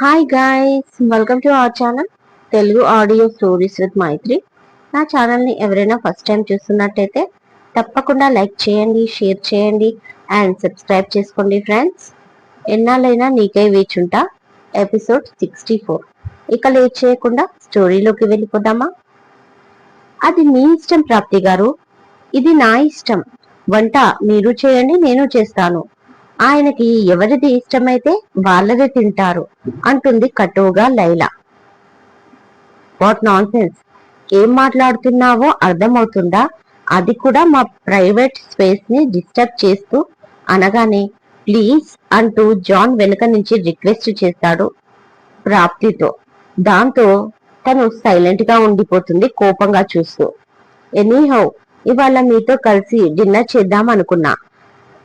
Hi guys, welcome to our channel Telugu audio stories with Maithri. నా ఛానల్ని ఎవరైనా ఫస్ట్ టైం చూస్తున్నట్టయితే తప్పకుండా లైక్ చేయండి, షేర్ చేయండి అండ్ సబ్స్క్రైబ్ చేసుకోండి ఫ్రెండ్స్. ఎన్నాళ్ళైనా నీకై వేచుంటా ఎపిసోడ్ 64. ఇక లేట్ చేయకుండా స్టోరీలోకి వెళ్ళిపోదామా? అది మీ ఇష్టం ప్రాప్తి గారు, ఇది నా ఇష్టం. వంట మీరు చేయండి, నేను చేస్తాను. ఆయనకి ఎవరిది ఇష్టమైతే వాళ్ళదే తింటారు అంటుంది కటువుగా లైలా. వాట్ నాన్ సెన్స్, ఏం మాట్లాడుతున్నావో అర్థమవుతుందా? అది కూడా మా ప్రైవేట్ స్పేస్ ని డిస్టర్బ్ చేస్తూ అనగానే ప్లీజ్ అంటూ జాన్ వెనుక నుంచి రిక్వెస్ట్ చేస్తాడు ప్రాప్తితో. దాంతో తను సైలెంట్ గా ఉండిపోతుంది కోపంగా చూస్తూ. ఎనీహౌ, ఇవాళ మీతో కలిసి డిన్నర్ చేద్దాం అనుకున్నా.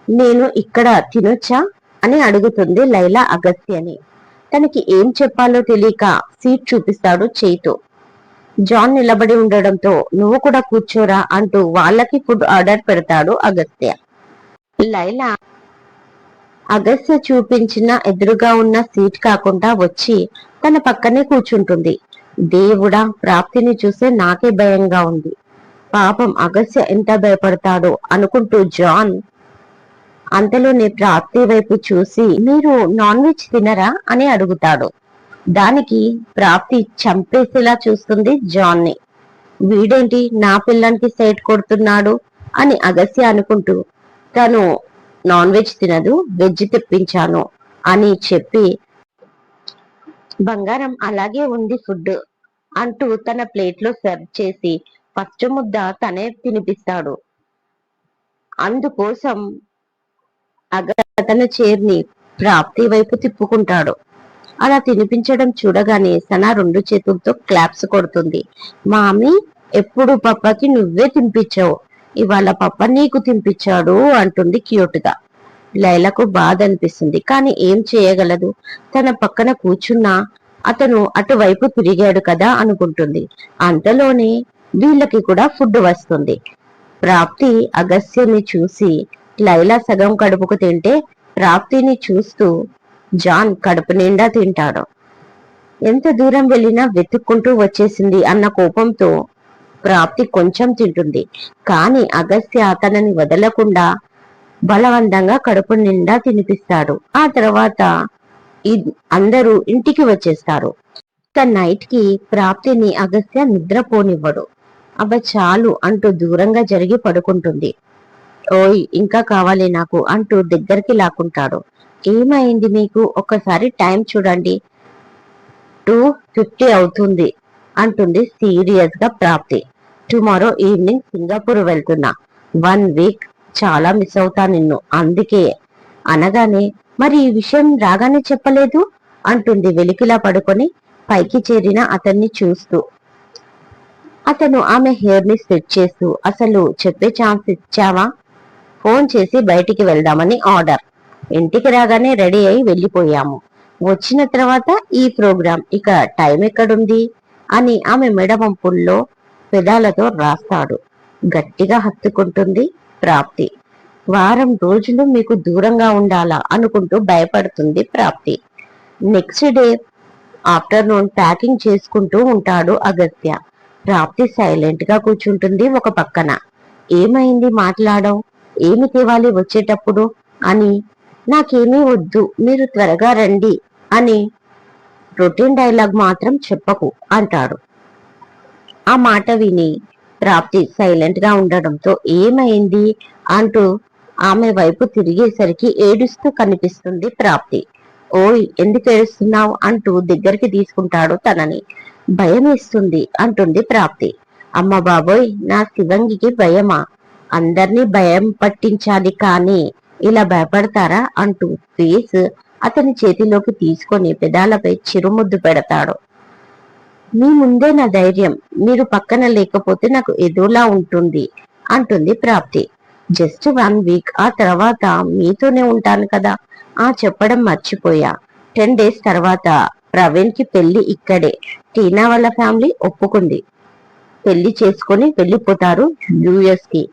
నేను ఇక్కడ తినొచ్చా అని అడుగుతుంది లైలా అగస్త్యని. తనకి ఏం చెప్పాలో తెలియక సీట్ చూపిస్తాడు చేయితో. జాన్ నిలబడి ఉండడంతో నువ్వు కూడా కూర్చోరా అంటూ వాళ్ళకి ఫుడ్ ఆర్డర్ పెడతాడు అగస్త్య. లైలా అగస్త్య చూపించిన ఎదురుగా ఉన్న సీట్ కాకుండా వచ్చి తన పక్కనే కూర్చుంటుంది. దేవుడా, ప్రాప్తిని చూస్తే నాకే భయంగా ఉంది. పాపం అగస్త్య ఎంత భయపడతాడో అనుకుంటూ జాన్ అంతలోనే ప్రాప్తి వైపు చూసి మీరు నాన్ వెజ్ తినరా అని అడుగుతాడు. దానికి ప్రాప్తి చంపేసేలా చూస్తుంది జాన్ ని. వీడేంటి నా పిల్లానికి సైట్ కొడుతున్నాడు అని అగస్య అనుకుంటూ తను నాన్ వెజ్ తినదు, వెజ్ తెప్పించాను అని చెప్పి బంగారం అలాగే ఉంది ఫుడ్ అంటూ తన ప్లేట్ లో సర్వ్ చేసి ఫస్ట్ ముద్ద తనే తినిపిస్తాడు. అందుకోసం తన చైర్ని ప్రాప్తి వైపు తిప్పుకుంటాడు. అలా తినిపించడం చూడగానే సనా 2 చేతులతో క్లాప్స్ కొడుతుంది. మామీ, ఎప్పుడు పప్పకి నువ్వే తినిపించావు, ఇవాళ పప్ప నీకు తినిపించాడు అంటుంది క్యూట్ గా. లైలకు బాధ అనిపిస్తుంది, కానీ ఏం చేయగలదు. తన పక్కన కూర్చున్నా అతను అటువైపు తిరిగాడు కదా అనుకుంటుంది. అంతలోనే వీళ్ళకి కూడా ఫుడ్ వస్తుంది. ప్రాప్తి అగస్త్యని చూసి లైలా సగం కడుపుకు తింటే ప్రాప్తిని చూస్తూ జాన్ కడుపు నిండా తింటాడు. ఎంత దూరం వెళ్ళినా వెతుక్కుంటూ వచ్చేసింది అన్న కోపంతో ప్రాప్తి కొంచెం తింటుంది. కానీ అగస్త్య తనని వదలకుండా బలవంతంగా కడుపు నిండా తినిపిస్తాడు. ఆ తర్వాత అందరూ ఇంటికి వచ్చేస్తారు. నైట్ కి ప్రాప్తిని అగస్త్య నిద్రపోనివ్వడు. అబ్బ చాలు అంటూ దూరంగా జరిగి పడుకుంటుంది. ఓయ్, ఇంకా కావాలి నాకు అంటూ దగ్గరికి లాక్కుంటాడు. ఏమైంది మీకు? ఒక్కసారి టైం చూడండి, 2:50 అవుతుంది అంటుంది సీరియస్ గా ప్రాప్తి. టుమారో ఈవినింగ్ సింగపూర్ వెళ్తున్నా. 1 వీక్ చాలా మిస్ అవుతా నిన్ను, అందుకే. అనగానే మరి ఈ విషయం రాగానే చెప్పలేదు అంటుంది వెలికిలా పడుకొని పైకి చేరిన అతన్ని చూస్తూ. అతను ఆమె హెయిర్ ని సెట్ చేస్తూ అసలు చెప్పే ఛాన్స్ ఇచ్చావా? ఫోన్ చేసి బయటికి వెళ్దామని ఆర్డర్. ఇంటికి రాగానే రెడీ అయి వెళ్ళిపోయాము. వచ్చిన తర్వాత ఈ ప్రోగ్రాం, ఇక టైం ఎక్కడుంది అని ఆమె మెడవంపుల్లో పెదాలతో రాస్తాడు. గట్టిగా హత్తుకుంటుంది ప్రాప్తి. వారం రోజులు మీకు దూరంగా ఉండాలా అనుకుంటూ భయపడుతుంది ప్రాప్తి. నెక్స్ట్ డే ఆఫ్టర్నూన్ ప్యాకింగ్ చేసుకుంటూ ఉంటాడు అగస్త్య. ప్రాప్తి సైలెంట్ గా కూర్చుంటుంది ఒక పక్కన. ఏమైంది, మాట్లాడవు? ఏమి తేవాలి వచ్చేటప్పుడు అని. నాకేమీ వద్దు, మీరు త్వరగా రండి అని రొటీన్ డైలాగ్ మాత్రం చెప్పకు అంటాడు. ఆ మాట విని ప్రాప్తి సైలెంట్ గా ఉండడంతో ఏమైంది అంటూ ఆమె వైపు తిరిగేసరికి ఏడుస్తూ కనిపిస్తుంది ప్రాప్తి. ఓయ్, ఎందుకు ఏడుస్తున్నావు అంటూ దగ్గరికి తీసుకుంటాడు తనని. భయం వేస్తుంది అంటుంది ప్రాప్తి. అమ్మ బాబోయ్, నా శివంగికి భయమా? అందర్నీ భయం పట్టించాలి కానీ ఇలా భయపడతారా అంటూ ఫేస్ అతని చేతిలోకి తీసుకొని పెదాలపై చిరుముద్దు పెడతాడు. మీ ముందే నా ధైర్యం, మీరు పక్కన లేకపోతే నాకు ఎదులా ఉంటుంది అంటుంది ప్రాప్తి. జస్ట్ 1 వీక్, ఆ తర్వాత మీతోనే ఉంటాను కదా. చెప్పడం మర్చిపోయా. 10 డేస్ తర్వాత ప్రవీణ్ కి పెళ్లి ఇక్కడే. టీనా వాళ్ళ ఫ్యామిలీ ఒప్పుకుంది, పెళ్లి చేసుకొని వెళ్ళిపోతారు యుఎస్ కి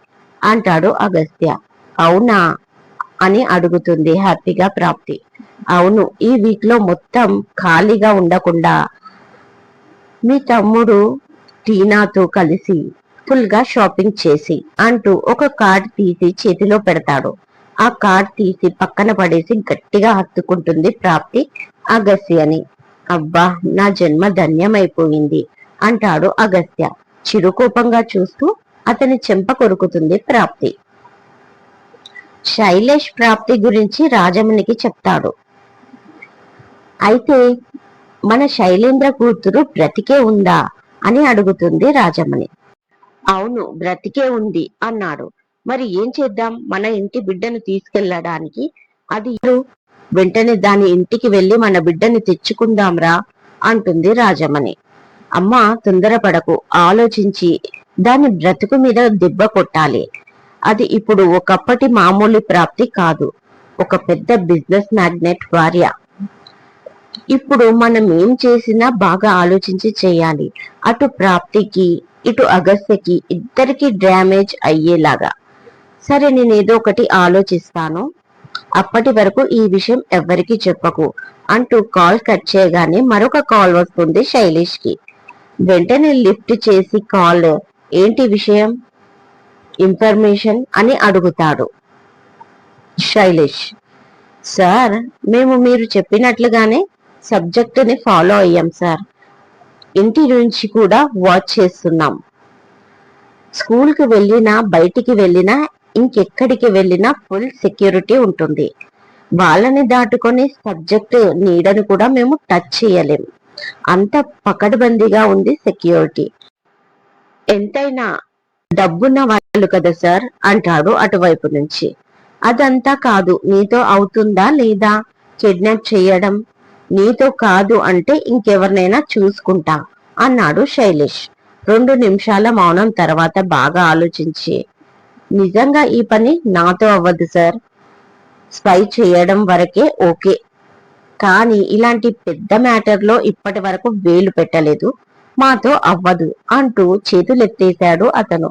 అంటాడు అగస్త్య. అవునా అని అడుగుతుంది హ్యాపీగా ప్రాప్తి. అవును, ఈ వీక్ లో మొత్తం ఖాళీగా ఉండకుండా మీ తమ్ముడు టీనాతో కలిసి ఫుల్ గా షాపింగ్ చేసి అంటూ ఒక కార్డ్ తీసి చేతిలో పెడతాడు. ఆ కార్డ్ తీసి పక్కన పడేసి గట్టిగా హత్తుకుంటుంది ప్రాప్తి అగస్త్యని. అబ్బా, నా జన్మ ధన్యమైపోయింది అంటాడు అగస్త్య చిరుకోపంగా చూస్తూ. అతని చెంప కొరుకుతుంది ప్రాప్తి. శైలేష్ ప్రాప్తి గురించి రాజమునికి చెప్తాడు. అయితే మన శైలేంద్ర కూతురు బ్రతికే ఉందా అని అడుగుతుంది రాజమణి. అవును, బ్రతికే ఉంది అన్నాడు. మరి ఏం చేద్దాం? మన ఇంటి బిడ్డను తీసుకెళ్లడానికి అది వెంటనే దాని ఇంటికి వెళ్లి మన బిడ్డని తెచ్చుకుందాంరా అంటుంది రాజమణి. అమ్మా, తొందరపడకు, ఆలోచించి దాని బ్రతుకు మీద దెబ్బ కొట్టాలి. అది ఇప్పుడు ఒకప్పటి మామూలు ప్రాప్తి కాదు, ఒక పెద్ద బిజినెస్ మ్యాగ్నెట్ భార్య. ఇప్పుడు మనం ఏం చేసినా బాగా ఆలోచించి చేయాలి. అటు ప్రాప్తికి ఇటు అగస్త్యకి ఇద్దరికి డ్యామేజ్ అయ్యేలాగా. సరే, నేనేదో ఒకటి ఆలోచిస్తాను. అప్పటి వరకు ఈ విషయం ఎవ్వరికి చెప్పకు అంటూ కాల్ కట్ చేయగానే మరొక కాల్ వస్తుంది శైలేష్ కి. వెంటనే లిఫ్ట్ చేసి కాల్ ఏంటి విషయం, ఇన్ఫర్మేషన్ అని అడుగుతాడు శైలేష్. సార్, మేము మీరు చెప్పినట్లుగానే సబ్జెక్టుని ఫాలో అయ్యాం సార్. ఇంటి నుంచి కూడా వాచ్ చేస్తున్నాం. స్కూల్ కి వెళ్ళినా బయటికి వెళ్ళినా ఇంకెక్కడికి వెళ్ళినా ఫుల్ సెక్యూరిటీ ఉంటుంది. వాళ్ళని దాటుకొని సబ్జెక్ట్ నీడను కూడా మేము టచ్ చేయలేం. అంత పకడ్బందీగా ఉంది సెక్యూరిటీ. ఎంతైనా డబ్బున్న వాళ్ళు కదా సార్ అంటాడు అటువైపు నుంచి. అదంతా కాదు, నీతో అవుతుందా లేదా కిడ్నాప్ చేయడం? నీతో కాదు అంటే ఇంకెవరినైనా చూసుకుంటా అన్నాడు శైలేష్. 2 నిమిషాల మౌనం తర్వాత బాగా ఆలోచించి, నిజంగా ఈ పని నాతో అవ్వదు సార్. స్పై చేయడం వరకే ఓకే, కానీ ఇలాంటి పెద్ద మ్యాటర్లో ఇప్పటి వరకు వేలు పెట్టలేదు, మాతో అవ్వదు అంటూ చేతులెత్తేశాడు అతను.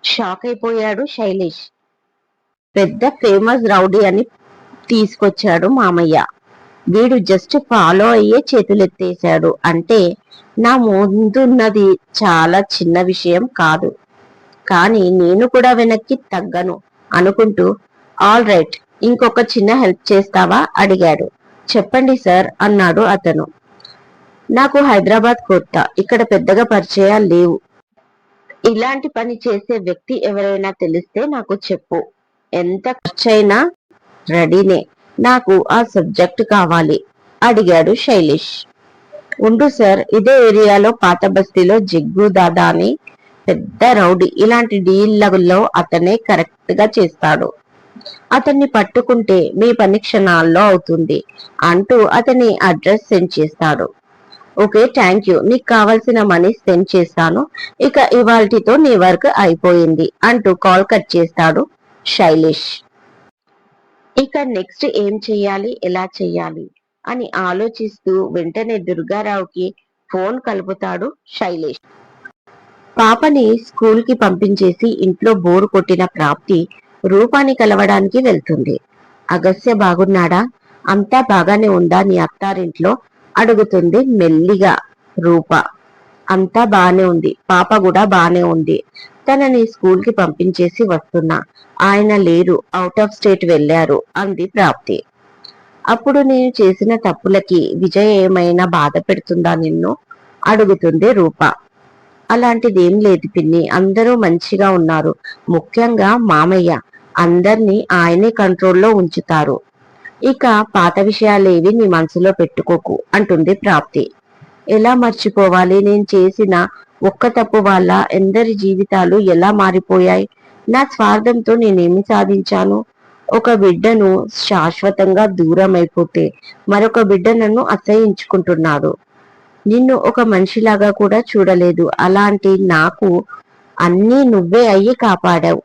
షాక్ అయిపోయాడు శైలేష్. పెద్ద ఫేమస్ రౌడీ అని తీసుకొచ్చాడు మామయ్య. వీడు జస్ట్ ఫాలో అయ్యే చేతులెత్తేశాడు అంటే నా ముందున్నది చాలా చిన్న విషయం కాదు. కానీ నేను కూడా వెనక్కి తగ్గను అనుకుంటూ, ఆల్ రైట్, ఇంకొక చిన్న హెల్ప్ చేస్తావా అడిగాడు. చెప్పండి సార్ అన్నాడు అతను. నాకు హైదరాబాద్ కొత్త, ఇక్కడ పెద్దగా పరిచయాలు లేవు. ఇలాంటి పని చేసే వ్యక్తి ఎవరైనా తెలిస్తే నాకు చెప్పు. ఎంత ఖర్చైనా రెడీనే. నాకు ఆ సబ్జెక్ట్ కావాలి అడిగాడు శైలేష్. ఉండు సార్, ఇదే ఏరియాలో పాత బస్తీలో జగ్గు దాదా అని పెద్ద రౌడీ. ఇలాంటి డీళ్లలో అతనే కరెక్ట్ గా చేస్తాడు. అతన్ని పట్టుకుంటే మీ పని క్షణాల్లో అవుతుంది అంటూ అతని అడ్రస్ సెండ్ చేస్తాడు. ఓకే, థ్యాంక్ యూ, నీకు కావాల్సిన మనీ సెండ్ చేస్తాను. ఇక ఇవాల్టితో నీ వర్క్ అయిపోయింది అంటూ కాల్ కట్ చేస్తాడు శైలేష్. ఇక నెక్స్ట్ ఏం చెయ్యాలి, ఎలా చెయ్యాలి అని ఆలోచిస్తూ వెంటనే దుర్గారావుకి ఫోన్ కలుపుతాడు శైలేష్. పాపని స్కూల్ కి పంపించేసి ఇంట్లో బోరు కొట్టిన ప్రాప్తి రూపాన్ని కలవడానికి వెళ్తుంది. అగస్త్య బాగున్నాడా? అంతా బాగానే ఉందా నీ అత్తారింట్లో అడుగుతుంది మెల్లిగా రూప. అంతా బానే ఉంది, పాప కూడా బానే ఉంది. తనని స్కూల్ కి పంపించేసి వస్తున్నా, ఆయన లేరు, అవుట్ ఆఫ్ స్టేట్ వెళ్లారు అంది ప్రాప్తి. అప్పుడు నేను చేసిన తప్పులకి విజయ్ ఏమైనా బాధ పెడుతుందా నిన్ను అడుగుతుంది రూప. అలాంటిదేం లేదు పిన్ని, అందరూ మంచిగా ఉన్నారు. ముఖ్యంగా మామయ్య అందర్నీ ఆయనే కంట్రోల్లో ఉంచుతారు. ఇక పాత విషయాలేవి నీ మనసులో పెట్టుకోకు అంటుంది ప్రాప్తి. ఎలా మర్చిపోవాలి? నేను చేసిన ఒక్క తప్పు వల్ల ఎందరి జీవితాలు ఎలా మారిపోయాయి. నా స్వార్థంతో నేనేమి సాధించాను? ఒక బిడ్డను శాశ్వతంగా దూరం అయిపోతే మరొక బిడ్డ నన్ను అసహించుకుంటున్నాడు. నిన్ను ఒక మనిషిలాగా కూడా చూడలేదు. అలాంటి నాకు అన్నీ నువ్వే అయ్యి కాపాడావు.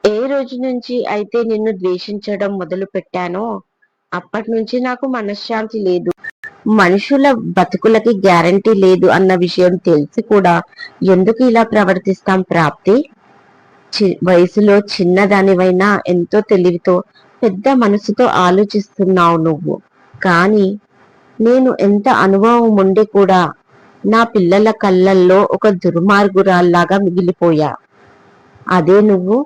ఏ రోజు నుంచి అయితే నిన్ను ద్వేషించడం మొదలు పెట్టానో అప్పటి నుంచి నాకు మనశ్శాంతి లేదు. మనుషుల బతుకులకి గ్యారంటీ లేదు అన్న విషయం తెలిసి కూడా ఎందుకు ఇలా ప్రవర్తిస్తాం ప్రాప్తి? వయసులో చిన్నదానివైనా ఎంతో తెలివితో పెద్ద మనసుతో ఆలోచిస్తున్నావు నువ్వు. కానీ నేను ఎంత అనుభవం ఉండి కూడా నా పిల్లల కళ్ళల్లో ఒక దుర్మార్గురాల్లాగా మిగిలిపోయా. అదే నువ్వు,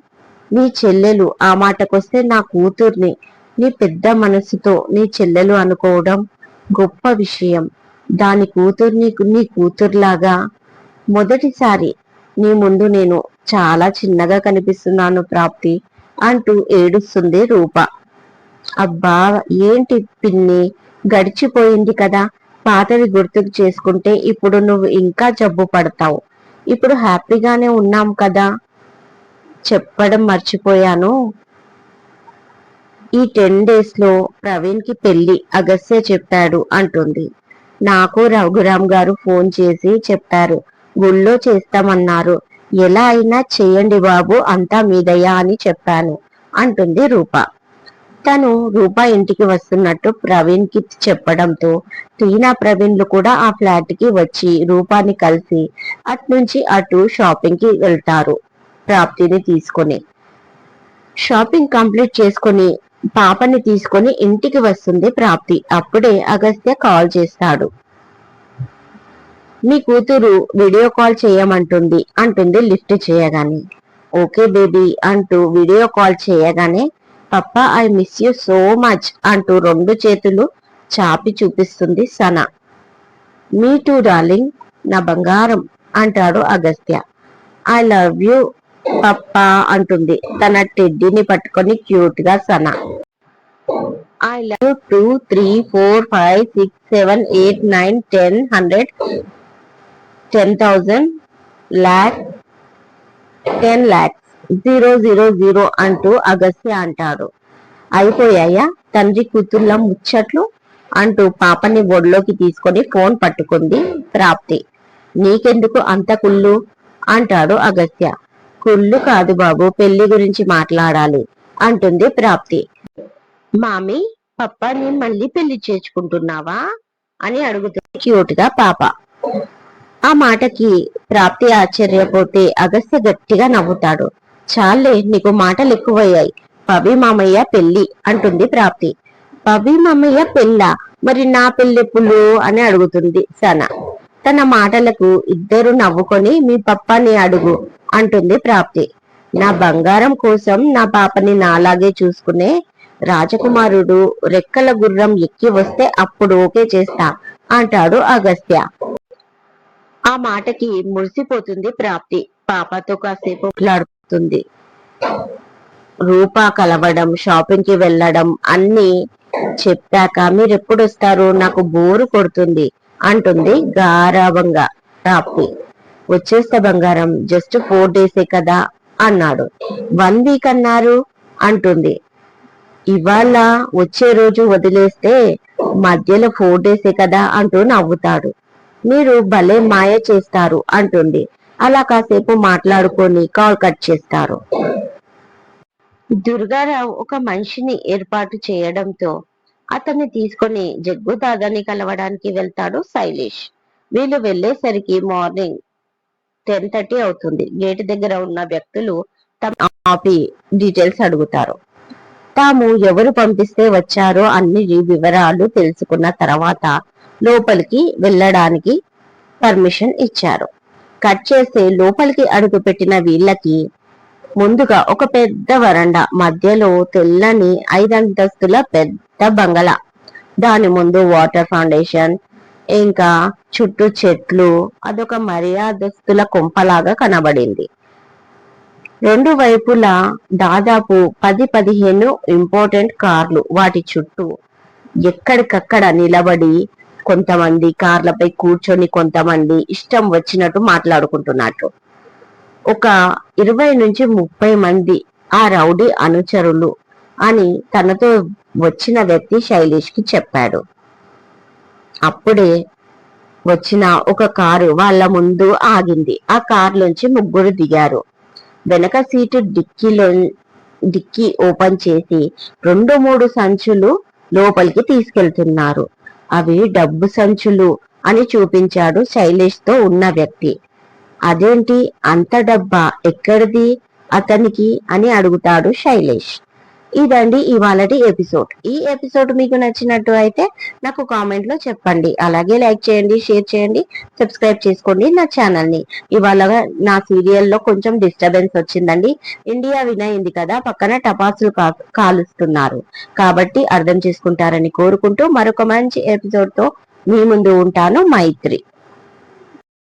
నీ చెల్లెలు, ఆ మాటకొస్తే నా కూతుర్ని నీ పెద్ద మనసుతో నీ చెల్లెలు అనుకోవడం గొప్ప విషయం. దాని కూతుర్ని నీ కూతుర్లాగా మొదటిసారి నీ ముందు నేను చాలా చిన్నగా కనిపిస్తున్నాను ప్రాప్తి అంటూ ఏడుస్తుంది రూప. అబ్బా ఏంటి పిన్ని, గడిచిపోయింది కదా, పాతవి గుర్తుకు చేసుకుంటే ఇప్పుడు నువ్వు ఇంకా జబ్బు పడతావు. ఇప్పుడు హ్యాపీగానే ఉన్నాం కదా. చెప్పడం మర్చిపోయాను, ఈ 10 days లో ప్రవీణ్ కి పెళ్లి అగస్త్య చెప్పాడు అంటుంది. నాకు రఘురామ్ గారు ఫోన్ చేసి చెప్పారు, గుళ్ళో చేస్తామన్నారు. ఎలా అయినా చెయ్యండి బాబు, అంతా మీదయ్యా అని చెప్పాను అంటుంది రూప. తను రూప ఇంటికి వస్తున్నట్టు ప్రవీణ్ కి చెప్పడంతో టీనా ప్రవీణ్లు కూడా ఆ ఫ్లాట్ కి వచ్చి రూపాని కలిసి అట్నుంచి అటు షాపింగ్ కి వెళ్తారు. ప్రాప్తిని తీసుకుని షాపింగ్ కంప్లీట్ చేసుకుని పాపని తీసుకుని ఇంటికి వస్తుంది ప్రాప్తి. అప్పుడే అగస్త్య కాల్ చేస్తాడు. మీ కూతురు వీడియో కాల్ చేయమంటుంది అంటుంది లిఫ్ట్ చేయగానే. ఓకే బేబీ అంటూ వీడియో కాల్ చేయగానే papa I miss you so much అంటూ 2 చేతులు చాపి చూపిస్తుంది సన. మీ టూ డార్లింగ్, నా బంగారం అంటాడు Agastya. I love you papa అంటుంది తన టెడ్డీని పట్టుకొని క్యూట్ గా సన. ఐ లవ్ 2 3 4 5 6 7 8 9 10 100 10,000 lakh 10 lakhs 000 అంటూ అగస్త్య అంటాడు. అయిపోయాయా తండ్రి కూతుర్ల ముచ్చట్లు అంటూ పాపని ఒడిలోకి తీసుకొని ఫోన్ పట్టుకుంది ప్రాప్తి. నీకెందుకు అంత కుళ్ళు అంటాడు అగస్త్య. కుళ్ళు కాదు బాబు, పెళ్లి గురించి మాట్లాడాలి అంటుంది ప్రాప్తి. మామీ, పప్పాని మళ్ళీ పెళ్లి చేసుకుంటున్నావా అని అడుగుతుంది క్యూట్ గా పాప. ఆ మాటకి ప్రాప్తి ఆశ్చర్యపోతే అగస్త్య గట్టిగా నవ్వుతాడు. చాలే, నీకు మాటలు ఎక్కువయ్యాయి. పవి మామయ్య పెళ్లి అంటుంది ప్రాప్తి. పవి మామయ్య పెళ్ళా? మరి నా పెళ్ళెప్పుడు అని అడుగుతుంది సన. తన మాటలకు ఇద్దరు నవ్వుకొని మీ పప్పాని అడుగు అంటుంది ప్రాప్తి. నా బంగారం కోసం నా పాపని నాలాగే చూసుకునే రాజకుమారుడు రెక్కల గుర్రం ఎక్కి వస్తే అప్పుడు ఓకే చేస్తా అంటాడు అగస్త్య. ఆ మాటకి మురిసిపోతుంది ప్రాప్తి. పాపతో కాసేపు మాట్లాడుతుంది. రూపా కలవడం, షాపింగ్ కి వెళ్ళడం అన్ని చెప్పాక మీరెప్పుడు వస్తారు, నాకు బోరు కొడుతుంది అంటుంది గారాబంగా ప్రాప్తి. వచ్చేస్తా బంగారం, జస్ట్ 4 days కదా అన్నాడు. 1 week అన్నారు అంటుంది. ఇవాళ వచ్చే రోజు వదిలేస్తే మధ్యలో 4 days కదా అంటూ నవ్వుతాడు. మీరు భలే మాయ చేస్తారు అంటుంది. అలా కాసేపు మాట్లాడుకొని కాల్ కట్ చేస్తారు. దుర్గారావు ఒక మనిషిని ఏర్పాటు చేయడంతో అతన్ని తీసుకొని జగ్గు దాదాని కలవడానికి వెళ్తాడు శైలేష్. వీళ్ళు వెళ్లేసరికి మార్నింగ్ 10:30 అవుతుంది. గేటు దగ్గర ఉన్న వ్యక్తులు తమ ఆపి డీటెయిల్స్ అడుగుతారు. తాము ఎవరు పంపిస్తే వచ్చారో అన్ని వివరాలు తెలుసుకున్న తర్వాత లోపలికి వెళ్ళడానికి పర్మిషన్ ఇచ్చారు. కట్ చేస్తే లోపలికి అడుగు పెట్టిన వీళ్ళకి ముందుగా ఒక పెద్ద వరండా, మధ్యలో తెల్లని 5 అంతస్తుల పెద్ద బంగళా, దాని ముందు వాటర్ ఫౌండేషన్, ఇంకా చుట్టూ చెట్లు, అదొక మర్యాదస్తుల కొంపలాగా కనబడింది. 2 వైపులా దాదాపు 10-15 ఇంపార్టెంట్ కార్లు వాటి చుట్టూ ఎక్కడికక్కడ నిలబడి, కొంతమంది కార్లపై కూర్చొని కొంతమంది ఇష్టం వచ్చినట్టు మాట్లాడుకుంటున్నట్టు. ఒక 20-30 మంది ఆ రౌడీ అనుచరులు అని తనతో వచ్చిన వ్యక్తి శైలేష్ కి చెప్పాడు. అప్పుడే వచ్చిన ఒక కారు వాళ్ళ ముందు ఆగింది. ఆ కారులోంచి 3 దిగారు. వెనక సీటు డిక్కీ ఓపెన్ చేసి 2-3 సంచులు లోపలికి తీసుకెళ్తున్నారు. అవి డబ్బు సంచులు అని చూపించాడు శైలేష్ తో ఉన్న వ్యక్తి. అదేంటి అంత డబ్బా ఎక్కడిది అతనికి అని అడుగుతాడు శైలేష్. ఇదండి ఇవాళటి ఎపిసోడ్. ఈ ఎపిసోడ్ మీకు నచ్చినట్టు అయితే నాకు కామెంట్ లో చెప్పండి. అలాగే లైక్ చేయండి, షేర్ చేయండి, సబ్స్క్రైబ్ చేసుకోండి నా ఛానల్ ని. ఇవాళ నా సీరియల్ లో కొంచెం డిస్టర్బెన్స్ వచ్చిందండి. ఇండియా విన్ అయింది కదా, పక్కన టపాసులు కాలుస్తున్నారు కాబట్టి అర్థం చేసుకుంటారని కోరుకుంటూ మరొక మంచి ఎపిసోడ్ తో మీ ముందు ఉంటాను. మైత్రి.